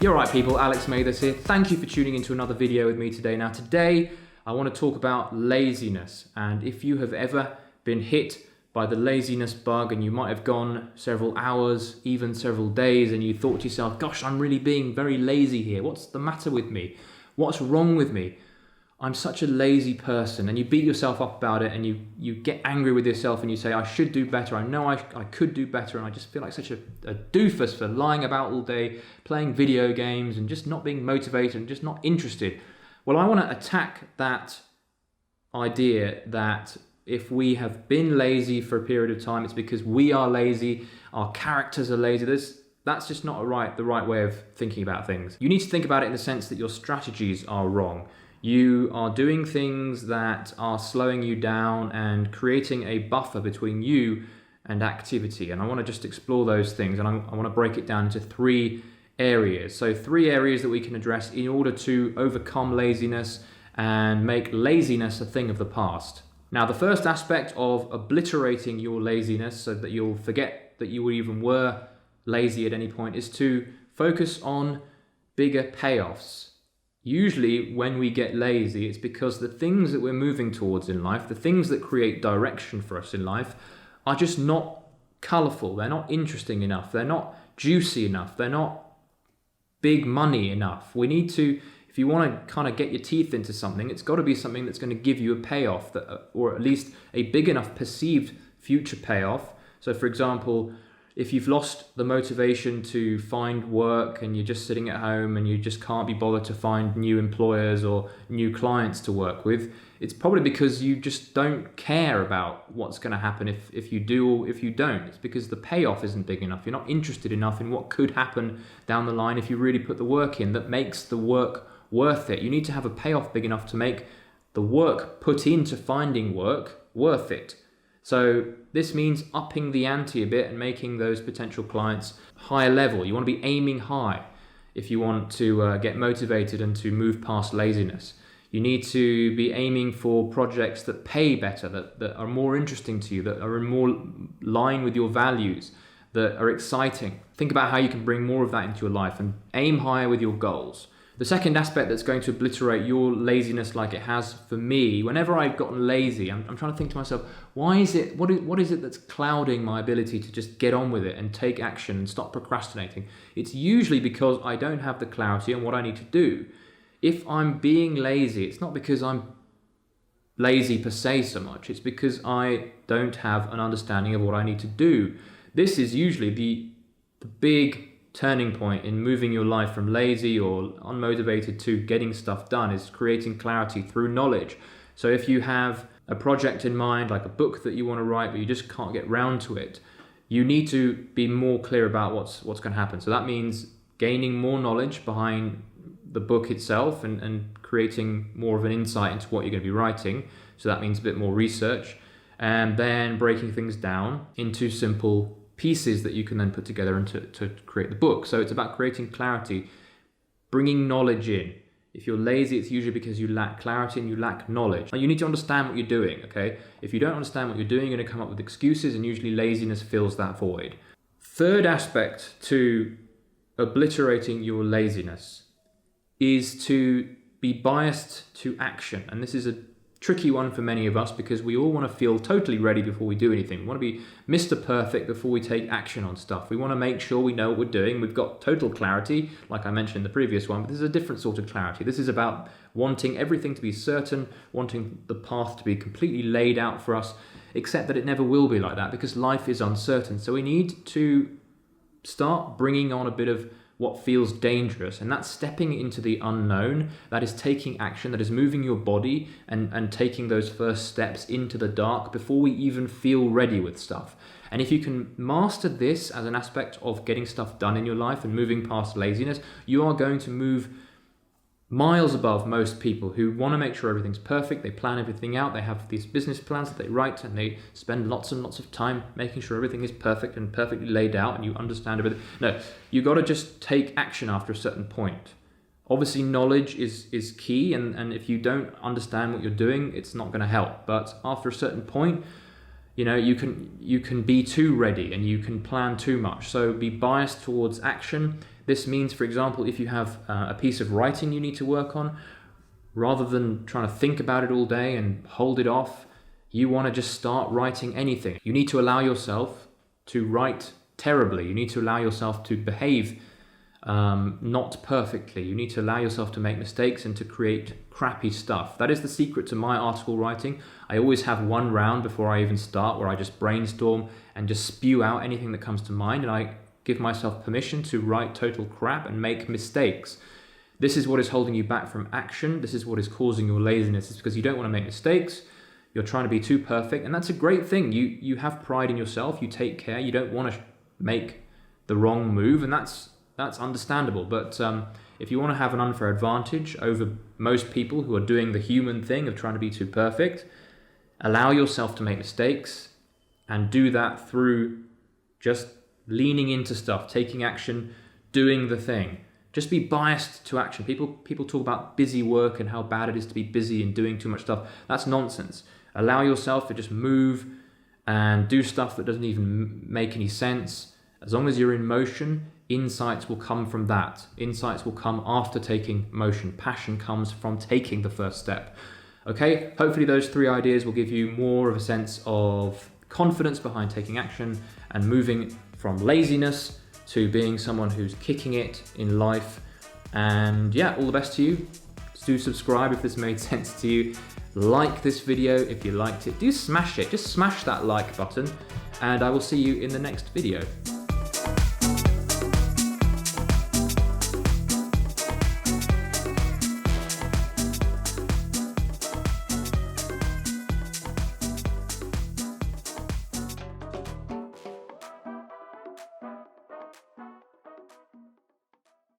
You're right people, Alex Mathers here. Thank you for tuning into another video with me today. Now today, I want to talk about laziness. And if you have ever been hit by the laziness bug and you might have gone several hours, even several days, and you thought to yourself, gosh, I'm really being very lazy here. What's the matter with me? What's wrong with me? I'm such a lazy person, and you beat yourself up about it and you get angry with yourself and you say, I should do better. I know I could do better, and I just feel like such a doofus for lying about all day, playing video games and just not being motivated and just not interested. Well, I want to attack that idea that if we have been lazy for a period of time, it's because we are lazy, our characters are lazy. That's just not the right way of thinking about things. You need to think about it in the sense that your strategies are wrong. You are doing things that are slowing you down and creating a buffer between you and activity. And I want to just explore those things, and I want to break it down into three areas. So 3 areas that we can address in order to overcome laziness and make laziness a thing of the past. Now, the first aspect of obliterating your laziness so that you'll forget that you even were lazy at any point is to focus on bigger payoffs. Usually when we get lazy, it's because the things that we're moving towards in life, the things that create direction for us in life, are just not colourful. They're not interesting enough. They're not juicy enough. They're not big money enough. We need to, if you want to kind of get your teeth into something, it's got to be something that's going to give you a payoff, or at least a big enough perceived future payoff. So for example, if you've lost the motivation to find work and you're just sitting at home and you just can't be bothered to find new employers or new clients to work with, it's probably because you just don't care about what's going to happen if you do or if you don't. It's because the payoff isn't big enough. You're not interested enough in what could happen down the line if you really put the work in that makes the work worth it. You need to have a payoff big enough to make the work put into finding work worth it. So this means upping the ante a bit and making those potential clients higher level. You want to be aiming high if you want to get motivated and to move past laziness. You need to be aiming for projects that pay better, that are more interesting to you, that are in more line with your values, that are exciting. Think about how you can bring more of that into your life and aim higher with your goals. The second aspect that's going to obliterate your laziness like it has for me, whenever I've gotten lazy, I'm trying to think to myself, what is it that's clouding my ability to just get on with it and take action and stop procrastinating? It's usually because I don't have the clarity on what I need to do. If I'm being lazy, it's not because I'm lazy per se so much, it's because I don't have an understanding of what I need to do. This is usually the big turning point in moving your life from lazy or unmotivated to getting stuff done, is creating clarity through knowledge. So if you have a project in mind, like a book that you want to write, but you just can't get round to it, you need to be more clear about what's going to happen. So that means gaining more knowledge behind the book itself and creating more of an insight into what you're going to be writing. So that means a bit more research, and then breaking things down into simple pieces that you can then put together and to create the book. So it's about creating clarity, bringing knowledge in. If you're lazy, it's usually because you lack clarity and you lack knowledge. Now, you need to understand what you're doing, okay? If you don't understand what you're doing, you're going to come up with excuses, and usually laziness fills that void. Third aspect to obliterating your laziness is to be biased to action. And this is a tricky one for many of us because we all want to feel totally ready before we do anything. We want to be Mr. Perfect before we take action on stuff. We want to make sure we know what we're doing. We've got total clarity, like I mentioned in the previous one, but this is a different sort of clarity. This is about wanting everything to be certain, wanting the path to be completely laid out for us, except that it never will be like that because life is uncertain. So we need to start bringing on a bit of what feels dangerous, and that's stepping into the unknown. That is taking action, that is moving your body and taking those first steps into the dark before we even feel ready with stuff. And if you can master this as an aspect of getting stuff done in your life and moving past laziness, you are going to move miles above most people who want to make sure everything's perfect. They plan everything out. They have these business plans that they write, and they spend lots and lots of time making sure everything is perfect and perfectly laid out and you understand everything. No, you got to just take action after a certain point. Obviously, knowledge is key, and if you don't understand what you're doing, it's not going to help. But after a certain point, you know, you can be too ready and you can plan too much. So be biased towards action. This means, for example, if you have a piece of writing you need to work on, rather than trying to think about it all day and hold it off, you want to just start writing anything. You need to allow yourself to write terribly. You need to allow yourself to behave not perfectly. You need to allow yourself to make mistakes and to create crappy stuff. That is the secret to my article writing. I always have one round before I even start where I just brainstorm and just spew out anything that comes to mind, and I give myself permission to write total crap and make mistakes. This is what is holding you back from action. This is what is causing your laziness. It's because you don't want to make mistakes. You're trying to be too perfect, and that's a great thing. You have pride in yourself. You take care. You don't want to make the wrong move, and that's understandable. But if you want to have an unfair advantage over most people who are doing the human thing of trying to be too perfect, allow yourself to make mistakes, and do that through just leaning into stuff, taking action, doing the thing. Just be biased to action. People talk about busy work and how bad it is to be busy and doing too much stuff. That's nonsense. Allow yourself to just move and do stuff that doesn't even make any sense. As long as you're in motion, insights will come from that. Insights will come after taking motion. Passion comes from taking the first step. Okay, hopefully those 3 ideas will give you more of a sense of confidence behind taking action and moving from laziness to being someone who's kicking it in life. And yeah, all the best to you. Do subscribe if this made sense to you. Like this video if you liked it. Do smash it. Just smash that like button, and I will see you in the next video.